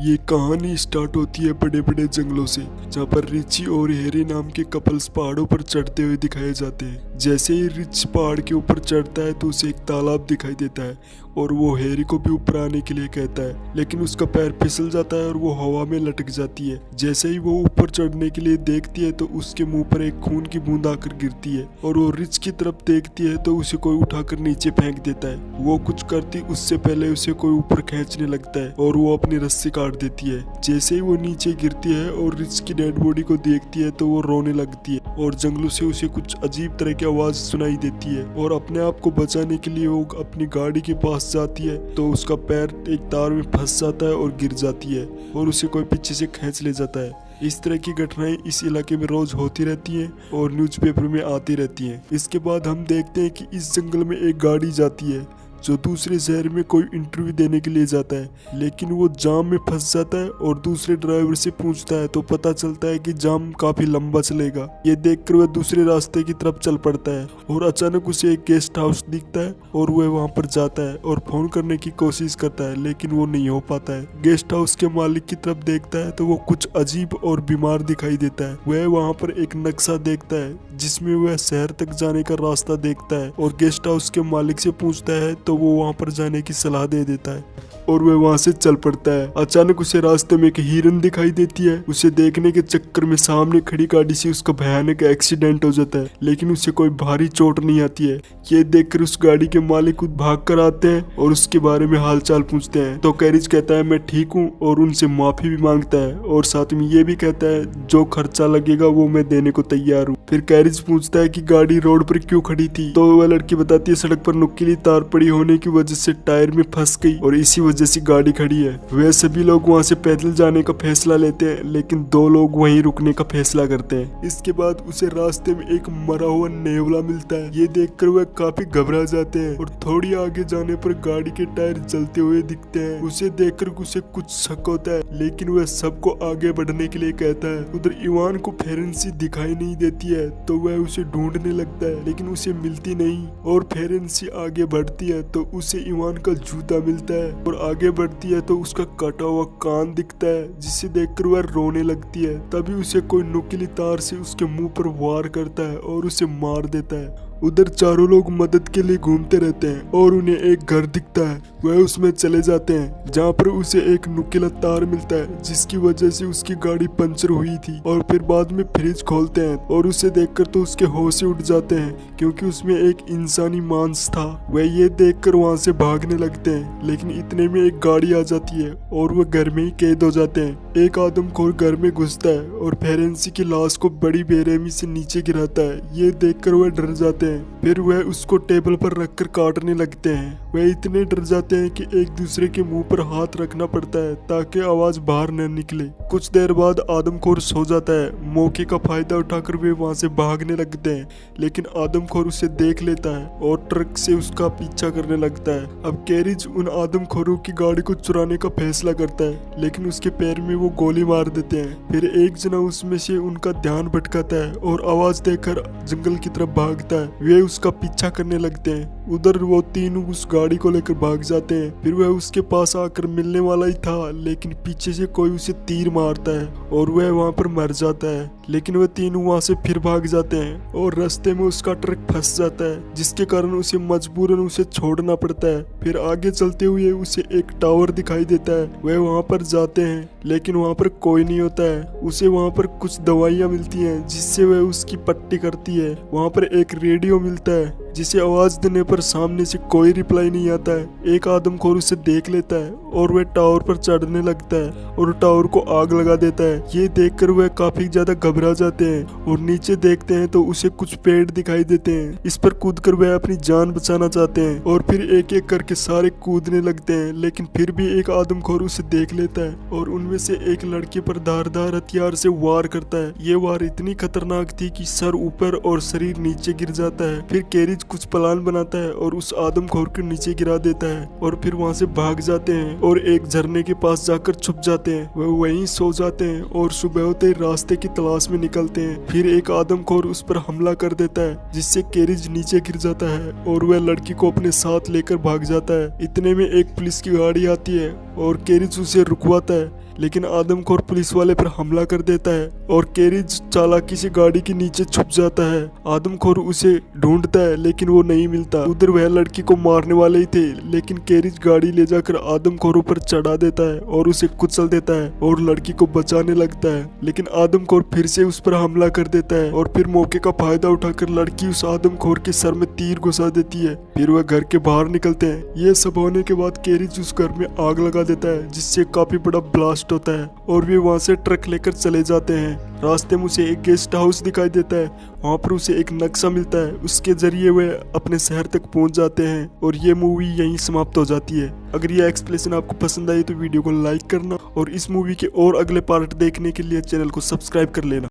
ये कहानी स्टार्ट होती है बड़े बड़े जंगलों से, जहाँ पर रिची और हैरी नाम के कपल्स पहाड़ों पर चढ़ते हुए दिखाए जाते हैं। जैसे ही रिच पहाड़ के ऊपर चढ़ता है तो उसे एक तालाब दिखाई देता है और वो हैरी को भी ऊपर आने के लिए कहता है, लेकिन उसका पैर फिसल जाता है और वो हवा में लटक जाती है। जैसे ही वो ऊपर चढ़ने के लिए देखती है तो उसके मुंह पर एक खून की बूंद आकर गिरती है और वो रिच की तरफ देखती है तो उसे कोई उठाकर नीचे फेंक देता है। वो कुछ करती उससे पहले उसे कोई ऊपर खींचने लगता है और वो अपनी रस्सी काट देती है। जैसे ही वो नीचे गिरती है और रिच की डेड बॉडी को देखती है तो वो रोने लगती है और जंगलों से उसे कुछ अजीब तरह की आवाज सुनाई देती है और अपने आप को बचाने के लिए वो अपनी गाड़ी के पास जाती है तो उसका पैर एक तार में फंस जाता है और गिर जाती है और उसे कोई पीछे से खींच ले जाता है। इस तरह की घटनाएं इस इलाके में रोज होती रहती हैं और न्यूज़पेपर में आती रहती हैं। इसके बाद हम देखते हैं कि इस जंगल में एक गाड़ी जाती है जो दूसरे शहर में कोई इंटरव्यू देने के लिए जाता है, लेकिन वो जाम में फंस जाता है और दूसरे ड्राइवर से पूछता है तो पता चलता है कि जाम काफी लंबा चलेगा। ये देखकर वह दूसरे रास्ते की तरफ चल पड़ता है और अचानक उसे एक गेस्ट हाउस दिखता है और वह वहां पर जाता है और फोन करने की कोशिश करता है, लेकिन वो नहीं हो पाता है। गेस्ट हाउस के मालिक की तरफ देखता है तो वो कुछ अजीब और बीमार दिखाई देता है। वह वहाँ पर एक नक्शा देखता है जिसमें वह शहर तक जाने का रास्ता देखता है और गेस्ट हाउस के मालिक से पूछता है तो वो वहां पर जाने की सलाह दे देता है और वह वहां से चल पड़ता है। अचानक उसे रास्ते में एक हिरन दिखाई देती है। उसे देखने के चक्कर में सामने खड़ी गाड़ी से उसका भयानक एक्सीडेंट हो जाता है, लेकिन उसे कोई भारी चोट नहीं आती है। ये देखकर उस गाड़ी के मालिक खुद भाग कर आते हैं और उसके बारे में हालचाल पूछते हैं तो कैरिज कहता है मैं ठीक हूँ और उनसे माफी भी मांगता है और साथ में ये भी कहता है जो खर्चा लगेगा वो मैं देने को तैयार हूँ। फिर कैरिज पूछता है कि गाड़ी रोड पर क्यों खड़ी थी तो वह लड़की बताती है सड़क पर नुकीली तार पड़ी होने की वजह से टायर में फंस गई और इसी वजह से गाड़ी खड़ी है। वे सभी लोग वहां से पैदल जाने का फैसला लेते हैं, लेकिन दो लोग वहीं रुकने का फैसला करते हैं। इसके बाद उसे रास्ते में एक मरा हुआ नेवला मिलता है। ये देखकर वह काफी घबरा जाते हैं और थोड़ी आगे जाने पर गाड़ी के टायर जलते हुए दिखते हैं। उसे देखकर उसे कुछ शक होता है, लेकिन वह सबको आगे बढ़ने के लिए कहता है। उधर इवान को फेरेंसी दिखाई नहीं देती है तो वह उसे ढूंढने लगता है, लेकिन उसे मिलती नहीं और फेरेंसी आगे बढ़ती है तो उसे इवान का जूता मिलता है और आगे बढ़ती है तो उसका कटा हुआ कान दिखता है, जिसे देखकर वह रोने लगती है। तभी उसे कोई नुकीली तार से उसके मुंह पर वार करता है और उसे मार देता है। उधर चारों लोग मदद के लिए घूमते रहते हैं और उन्हें एक घर दिखता है। वह उसमें चले जाते हैं जहाँ पर उसे एक नुकीला तार मिलता है जिसकी वजह से उसकी गाड़ी पंचर हुई थी और फिर बाद में फ्रिज खोलते हैं और उसे देखकर तो उसके होश उड़ जाते हैं क्योंकि उसमें एक इंसानी मांस था। वह ये देखकर वहाँ से भागने लगते हैं, लेकिन इतने में एक गाड़ी आ जाती है और वह घर में ही कैद हो जाते हैं। एक आदमखोर घर में घुसता है और फेरेंसी की लाश को बड़ी बेरहमी से नीचे गिराता है। ये देखकर वह डर जाते हैं। फिर वह उसको टेबल पर रखकर काटने लगते हैं। वह इतने डर जाते हैं कि एक दूसरे के मुंह पर हाथ रखना पड़ता है ताकि आवाज बाहर न निकले। कुछ देर बाद आदमखोर सो जाता है। मौके का फायदा उठाकर वे वहां से भागने लगते हैं, लेकिन आदमखोर उसे देख लेता है और ट्रक से उसका पीछा करने लगता है। अब कैरिज उन आदमखोरों की गाड़ी को चुराने का फैसला करता है, लेकिन उसके पैर में वो गोली मार देते हैं। फिर एक जना उसमें से उनका ध्यान भटकाता है और आवाज देकर जंगल की तरफ भागता है। वे उसका पीछा करने लगते हैं। उधर वो तीनों उस गाड़ी को लेकर भाग जाते हैं। फिर वह उसके पास आकर मिलने वाला ही था, लेकिन पीछे से कोई उसे तीर मारता है और वह वहां पर मर जाता है। लेकिन वह तीनों वहां से फिर भाग जाते हैं और रास्ते में उसका ट्रक फंस जाता है, जिसके कारण उसे मजबूरन उसे छोड़ना पड़ता है। फिर आगे चलते हुए उसे एक टावर दिखाई देता है। वह वहां पर जाते हैं, लेकिन वहां पर कोई नहीं होता है। उसे वहां पर कुछ दवाइयां मिलती हैं जिससे वह उसकी पट्टी करती है। वहां पर एक रेडियो मिलता है जिसे आवाज देने पर सामने से कोई रिप्लाई नहीं आता है। एक आदमखोर उसे देख लेता है और वह टावर पर चढ़ने लगता है और टावर को आग लगा देता है। ये देखकर वह काफी ज्यादा घबरा जाते हैं और नीचे देखते हैं तो उसे कुछ पेड़ दिखाई देते हैं। इस पर कूदकर वह अपनी जान बचाना चाहते हैं और फिर एक एक करके सारे कूदने लगते हैं, लेकिन फिर भी एक आदमखोर उसे देख लेता है और उनमें से एक लड़के पर धारदार हथियार से वार करता है। ये वार इतनी खतरनाक थी कि सर ऊपर और शरीर नीचे गिर जाता है। फिर कैरिज कुछ प्लान बनाता है और उस आदमखोर को नीचे गिरा देता है और फिर वहां से भाग जाते हैं और एक झरने के पास जाकर छुप जाते हैं। वह वहीं सो जाते हैं और सुबह होते ही रास्ते की तलाश में निकलते हैं। फिर एक आदमखोर उस पर हमला कर देता है जिससे कैरिज नीचे गिर जाता है और वह लड़की को अपने साथ लेकर भाग जाता है। इतने में एक पुलिस की गाड़ी आती है और कैरिज उसे रुकवाता है, लेकिन आदमखोर पुलिस वाले पर हमला कर देता है और कैरिज चालाकी से गाड़ी के नीचे छुप जाता है। आदमखोर उसे ढूंढता है लेकिन वो नहीं मिलता। उधर वह लड़की को मारने वाले ही थे, लेकिन कैरिज गाड़ी ले जाकर आदमखोरों पर चढ़ा देता है और उसे कुचल देता है और लड़की को बचाने लगता है। लेकिन आदमखोर फिर से उस पर हमला कर देता है और फिर मौके का फायदा उठाकर लड़की उस आदमखोर के सर में तीर घुसा देती है। फिर वह घर के बाहर निकलते हैं। ये सब होने के बाद कैरिज उस घर में आग लगा देता है, जिससे काफी बड़ा ब्लास्ट होता है और वे वहां से ट्रक लेकर चले जाते हैं। रास्ते में उसे एक गेस्ट हाउस दिखाई देता है। वहां पर उसे एक नक्शा मिलता है, उसके जरिए वे अपने शहर तक पहुंच जाते हैं और ये मूवी यहीं समाप्त हो जाती है। अगर ये एक्सप्लेनेशन आपको पसंद आई तो वीडियो को लाइक करना और इस मूवी के और अगले पार्ट देखने के लिए चैनल को सब्सक्राइब कर लेना।